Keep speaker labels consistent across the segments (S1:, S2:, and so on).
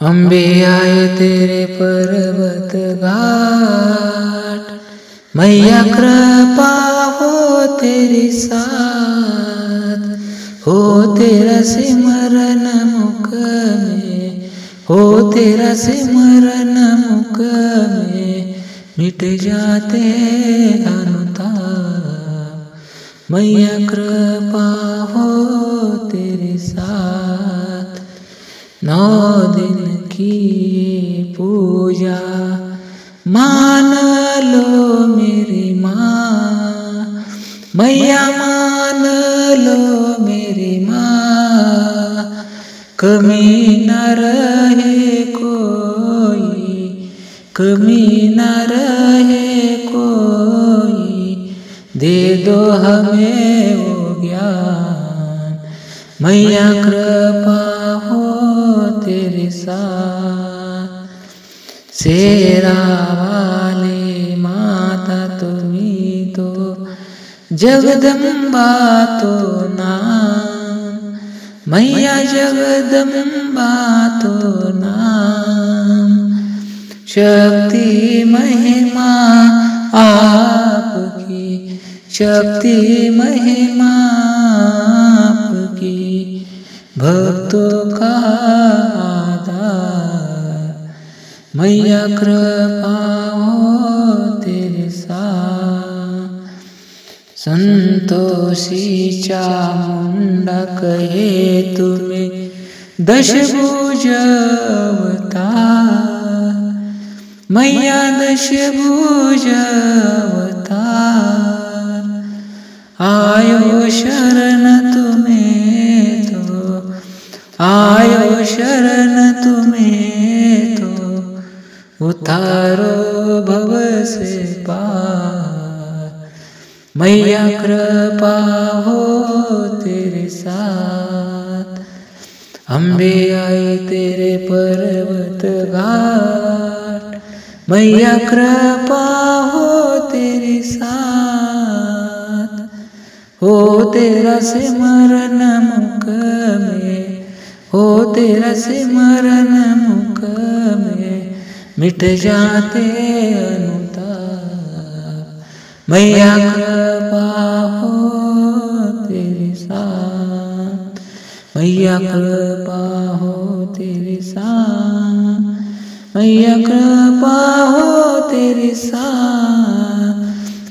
S1: अम्बे आए तेरे पर्वत घाट, मैया कृपा हो तेरी साथ। हो तेरा सिमरन मुख में, हो तेरा सिमरन मुख में, मिट जाते अनुताप। मैया कृपा हो तेरे साथ। 9 दिन की पूजा मान लो मेरी माँ, मैया मान लो मेरी माँ। कमी न रहे कोई, कमी न रहे कोई, दे दो हमें वो ज्ञान। मैया कृपा हो तेरे साथ। शेरा वाली माता तुम्ही तो, जगदम्बा तो नाम। मैया जगदम्बा तो नाम। शक्ति महिमा आपकी, शक्ति महिमा आपकी, भक्तों का आधार। मैया कृपा हो तेरे साथ। संतोषी चामुंडा कहे तुम्हें दशभुज अवतार। मैया दशभुज अवतार। आयो शरण तुम्हें तो, आयो शरण तुम्हें तो, उतारो भव से पार। मैया कृपा हो तेरे साथ। अम्बे आए तेरे पर्वत घाट, मैया कृपा हो तेरे साथ। हो तेरा सिमरन मुख में, हो तेरा सिमरन मुख में, मिट जाते अनुताप। मैया कृपा हो तेरे साथ। मैया कृपा हो तेरे साथ। मैया कृपा हो तेरे साथ।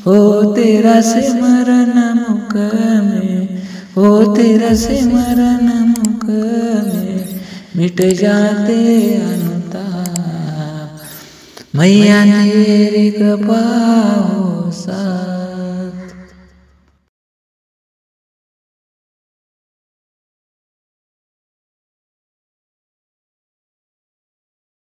S1: हो तेरा सिमरन मुख में, हो तेरा सिमरन मुख में, मिट जाते अनुताप। मैया तेरी कृपा हो साथ।